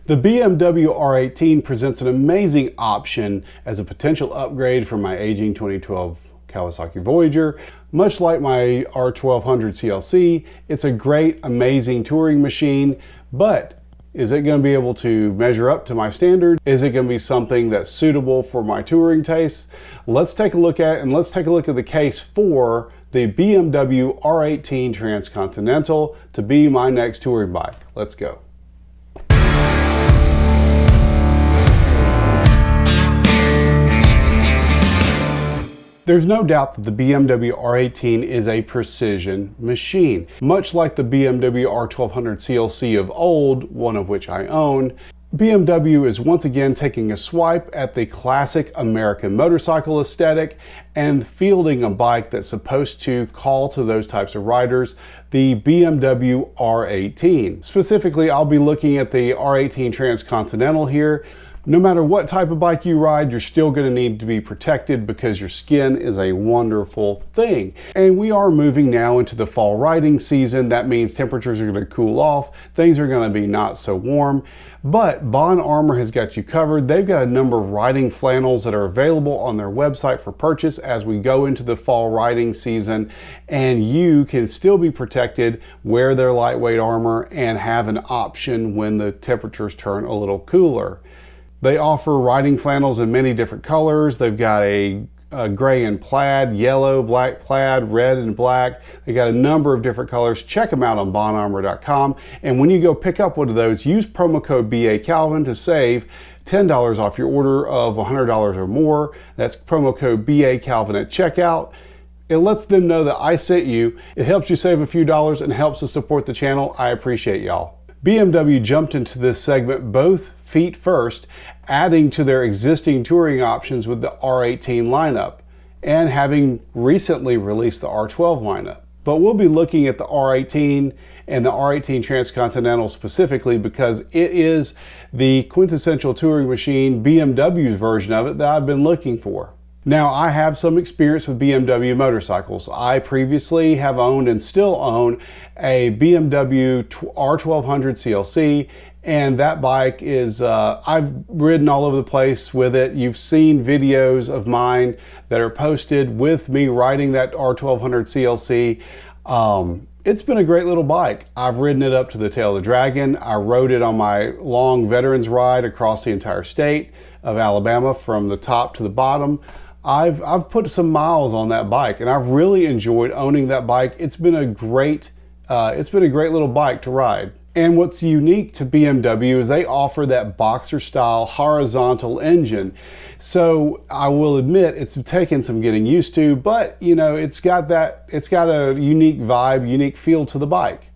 The BMW R18 presents an amazing option as a potential upgrade from my aging 2012 Kawasaki Voyager. Much like my R1200 CLC, it's a great, amazing touring machine, but is it going to be able to measure up to my standard? Is it going to be something that's suitable for my touring tastes? Let's take a look at it, and let's take a look at the case for the BMW R18 Transcontinental to be my next touring bike. Let's go. There's no doubt that the BMW R18 is a precision machine. Much like the BMW R1200 CLC of old, one of which I own, BMW is once again taking a swipe at the classic American motorcycle aesthetic and fielding a bike that's supposed to call to those types of riders, the BMW R18. Specifically, I'll be looking at the R18 Transcontinental here. No matter what type of bike you ride, you're still going to need to be protected because your skin is a wonderful thing. And we are moving now into the fall riding season. That means temperatures are going to cool off. Things are going to be not so warm. But Bond Armor has got you covered. They've got a number of riding flannels that are available on their website for purchase as we go into the fall riding season. And you can still be protected, wear their lightweight armor, and have an option when the temperatures turn a little cooler. They offer riding flannels in many different colors. They've got a gray and plaid, yellow, black plaid, red and black. They got a number of different colors. Check them out on bondarmor.com. And when you go pick up one of those, use promo code BACalvin to save $10 off your order of $100 or more. That's promo code BACalvin at checkout. It lets them know that I sent you. It helps you save a few dollars and helps to support the channel. I appreciate y'all. BMW jumped into this segment both feet first, adding to their existing touring options with the R18 lineup, and having recently released the R12 lineup. But we'll be looking at the R18 and the R18 Transcontinental specifically because it is the quintessential touring machine, BMW's version of it, that I've been looking for. Now, I have some experience with BMW motorcycles. I previously have owned and still own a BMW R1200 CLC, and that bike is, I've ridden all over the place with it. You've seen videos of mine that are posted with me riding that R1200 CLC. It's been a great little bike. I've ridden it up to the tail of the dragon. I rode it on my long veterans ride across the entire state of Alabama from the top to the bottom. I've put some miles on that bike, and I've really enjoyed owning that bike. It's been a great little bike to ride. And what's unique to BMW is they offer that boxer style horizontal engine. So I will admit it's taken some getting used to, but you know, it's got a unique vibe, unique feel to the bike.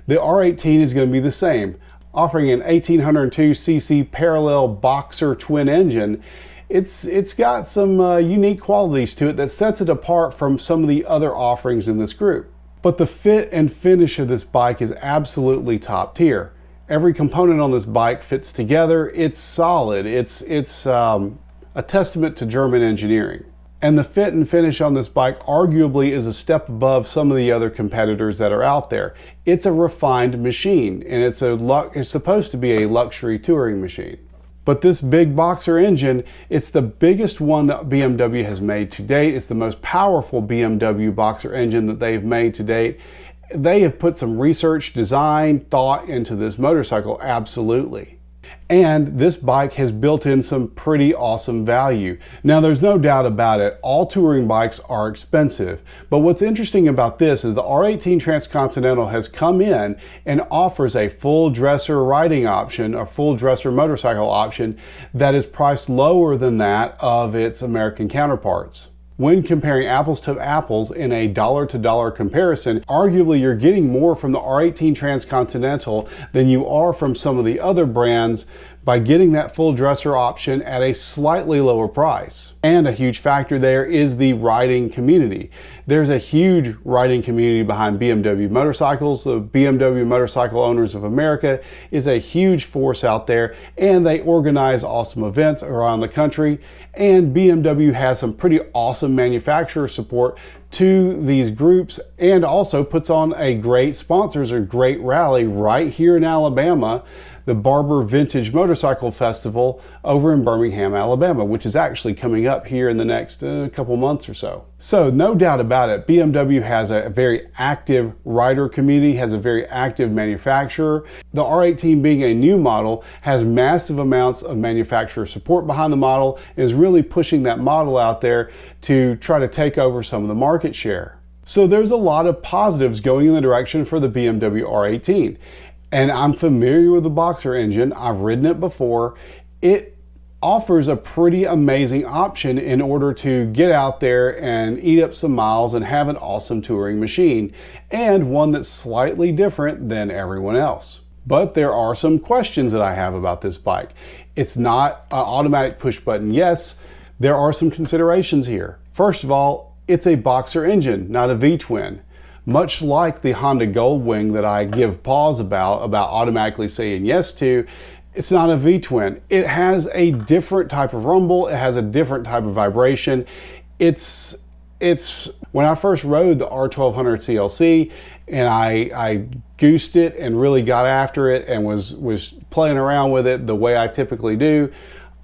The R18 is going to be the same, offering an 1802cc parallel boxer twin engine. It's got some unique qualities to it that sets it apart from some of the other offerings in this group. But the fit and finish of this bike is absolutely top tier. Every component on this bike fits together. It's solid. It's a testament to German engineering. And the fit and finish on this bike arguably is a step above some of the other competitors that are out there. It's a refined machine, and it's supposed to be a luxury touring machine. But this big boxer engine, it's the biggest one that BMW has made to date. It's the most powerful BMW boxer engine that they've made to date. They have put some research, design, thought into this motorcycle, absolutely. And this bike has built in some pretty awesome value. Now, there's no doubt about it, all touring bikes are expensive. But what's interesting about this is the R18 Transcontinental has come in and offers a full dresser riding option, a full dresser motorcycle option that is priced lower than that of its American counterparts. When comparing apples to apples in a dollar-to-dollar comparison, arguably you're getting more from the R18 Transcontinental than you are from some of the other brands by getting that full dresser option at a slightly lower price. And a huge factor there is the riding community. There's a huge riding community behind BMW motorcycles. The BMW Motorcycle Owners of America is a huge force out there, and they organize awesome events around the country. And BMW has some pretty awesome manufacturer support to these groups, and also puts on sponsors a great rally right here in Alabama, the Barber Vintage Motorcycle Festival over in Birmingham, Alabama, which is actually coming up here in the next couple months or so. So no doubt about it, BMW has a very active rider community, has a very active manufacturer. The R18 being a new model has massive amounts of manufacturer support behind the model, and is really pushing that model out there to try to take over some of the market share. So there's a lot of positives going in the direction for the BMW R18. And I'm familiar with the Boxer engine. I've ridden it before. It offers a pretty amazing option in order to get out there and eat up some miles and have an awesome touring machine, and one that's slightly different than everyone else. But there are some questions that I have about this bike. It's not an automatic push button yes. There are some considerations here. First of all, it's a Boxer engine, not a V-twin. Much like the Honda Goldwing that I give pause about automatically saying yes to, it's not a V-twin. It has a different type of rumble. It has a different type of vibration. It's when I first rode the R1200 CLC and I goosed it and really got after it and was playing around with it the way I typically do,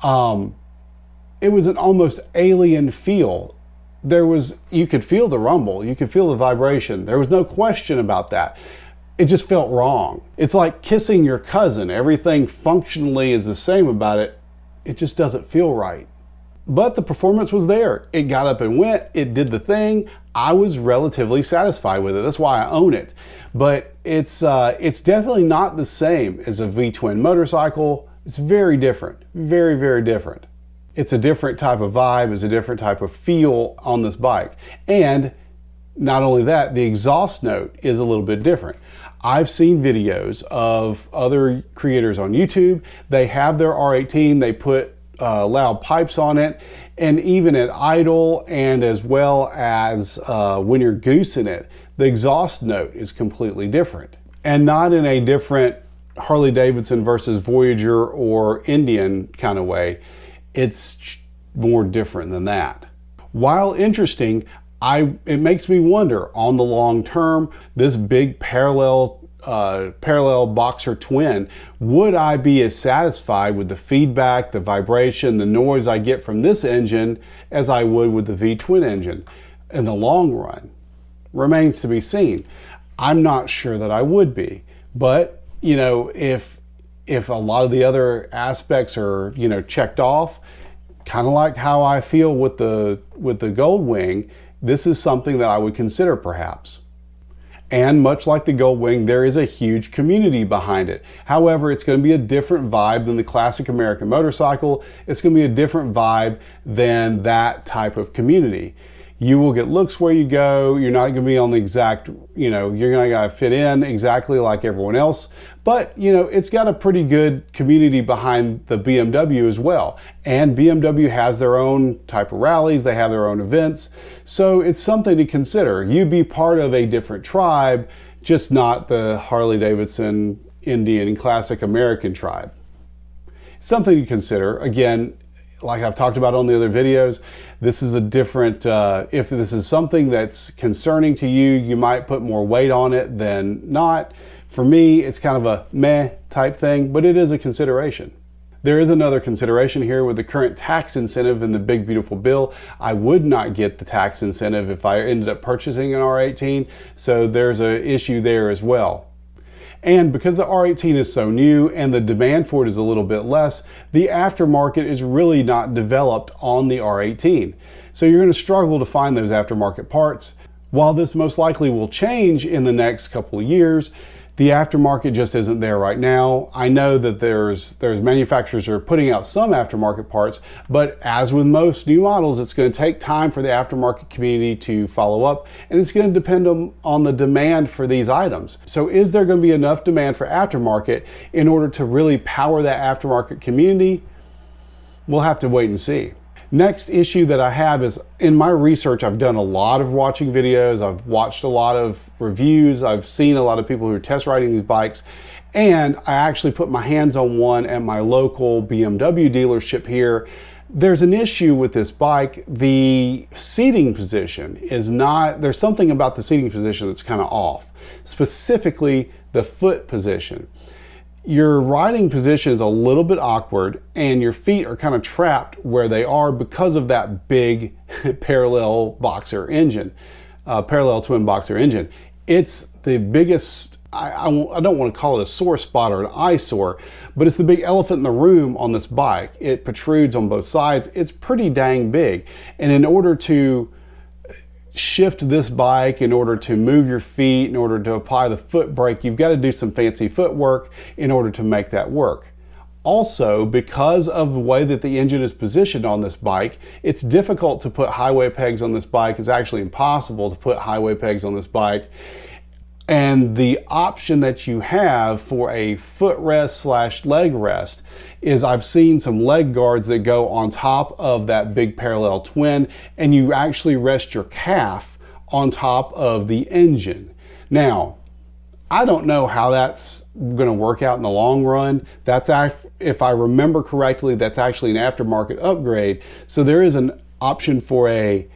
it was an almost alien feel. You could feel the rumble, you could feel the vibration. There was no question about that. It just felt wrong. It's like kissing your cousin. Everything functionally is the same about it. It just doesn't feel right. But the performance was there. It got up and went. It did the thing. I was relatively satisfied with it. That's why I own it. But it's definitely not the same as a V-twin motorcycle. It's very different. Very, very different. It's a different type of vibe, it's a different type of feel on this bike. And not only that, the exhaust note is a little bit different. I've seen videos of other creators on YouTube. They have their R18, they put loud pipes on it, and even at idle and as well as when you're goosing it, the exhaust note is completely different. And not in a different Harley Davidson versus Voyager or Indian kind of way. It's more different than that. While interesting, it makes me wonder on the long term, this big parallel Boxer twin, would I be as satisfied with the feedback, the vibration, the noise I get from this engine as I would with the V-twin engine in the long run? Remains to be seen. I'm not sure that I would be, but you know, if a lot of the other aspects are, you know, checked off, kind of like how I feel with the Goldwing, this is something that I would consider perhaps. And much like the Goldwing, there is a huge community behind it. However, it's going to be a different vibe than the classic American motorcycle. It's going to be a different vibe than that type of community. You will get looks where you go. You're not going to be on the exact, you know, you're not going to fit in exactly like everyone else. But, you know, it's got a pretty good community behind the BMW as well. And BMW has their own type of rallies. They have their own events. So it's something to consider. You be part of a different tribe, just not the Harley Davidson, Indian, classic American tribe. Something to consider. Again, like I've talked about on the other videos, this is a different, if this is something that's concerning to you, you might put more weight on it than not. For me, it's kind of a meh type thing, but it is a consideration. There is another consideration here with the current tax incentive in the big beautiful bill. I would not get the tax incentive if I ended up purchasing an R18, so there's an issue there as well. And because the R18 is so new and the demand for it is a little bit less, the aftermarket is really not developed on the R18. So you're going to struggle to find those aftermarket parts. While this most likely will change in the next couple of years, the aftermarket just isn't there right now. I know that there's manufacturers that are putting out some aftermarket parts, but as with most new models, it's going to take time for the aftermarket community to follow up, and it's going to depend on the demand for these items. So is there going to be enough demand for aftermarket in order to really power that aftermarket community? We'll have to wait and see. Next issue that I have is, in my research, I've done a lot of watching videos, I've watched a lot of reviews, I've seen a lot of people who are test riding these bikes, and I actually put my hands on one at my local BMW dealership here There's an issue with this bike. The seating position is not, there's something about the seating position that's kind of off, specifically the foot position. Your riding position is a little bit awkward and your feet are kind of trapped where they are because of that big parallel boxer engine, parallel twin boxer engine. It's the biggest, I don't want to call it a sore spot or an eyesore, but it's the big elephant in the room on this bike. It protrudes on both sides. It's pretty dang big. And in order to shift this bike, in order to move your feet, in order to apply the foot brake, you've got to do some fancy footwork in order to make that work. Also, because of the way that the engine is positioned on this bike, it's difficult to put highway pegs on this bike. It's actually impossible to put highway pegs on this bike. And the option that you have for a footrest / leg rest is, I've seen some leg guards that go on top of that big parallel twin, and you actually rest your calf on top of the engine. Now, I don't know how that's going to work out in the long run. That's, if I remember correctly, that's actually an aftermarket upgrade. So there is an option for a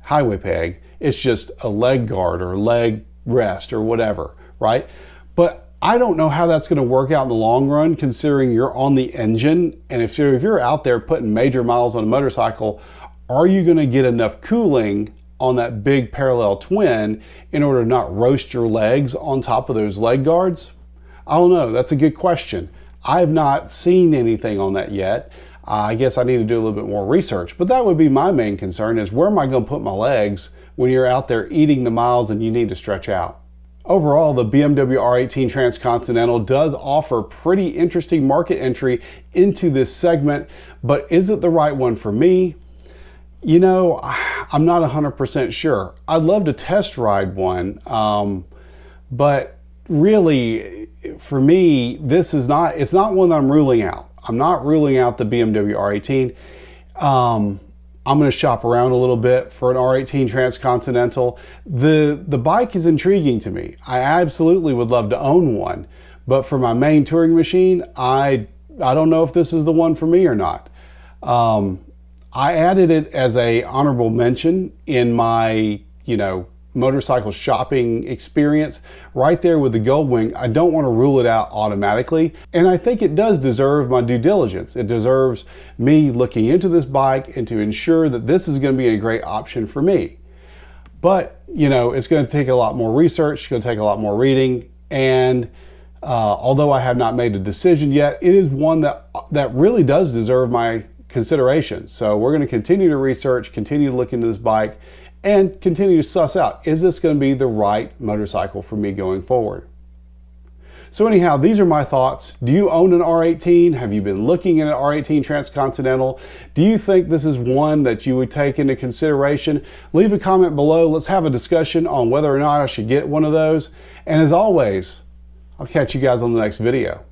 highway peg. It's just a leg guard or leg rest or whatever, right? But I don't know how that's going to work out in the long run, considering you're on the engine. And if you're out there putting major miles on a motorcycle, are you going to get enough cooling on that big parallel twin in order to not roast your legs on top of those leg guards? I don't know. That's a good question. I've not seen anything on that yet. I guess I need to do a little bit more research, but that would be my main concern, is where am I going to put my legs when you're out there eating the miles and you need to stretch out. Overall, the BMW R18 Transcontinental does offer pretty interesting market entry into this segment, but is it the right one for me? You know, I'm not 100% sure. I'd love to test ride one, but really, for me, this is not, it's not one that I'm ruling out. I'm not ruling out the BMW R18. I'm going to shop around a little bit for an R18 Transcontinental. The bike is intriguing to me. I absolutely would love to own one, but for my main touring machine, I don't know if this is the one for me or not. I added it as a honorable mention in my, motorcycle shopping experience right there with the Goldwing. I don't want to rule it out automatically, and I think it does deserve my due diligence. It deserves me looking into this bike and to ensure that this is going to be a great option for me. But it's going to take a lot more research, it's going to take a lot more reading, and although I have not made a decision yet, it is one that really does deserve my consideration. So we're going to continue to research, continue to look into this bike, and continue to suss out, is this going to be the right motorcycle for me going forward? So anyhow, these are my thoughts. Do you own an R18? Have you been looking at an R18 Transcontinental? Do you think this is one that you would take into consideration? Leave a comment below. Let's have a discussion on whether or not I should get one of those. And as always, I'll catch you guys on the next video.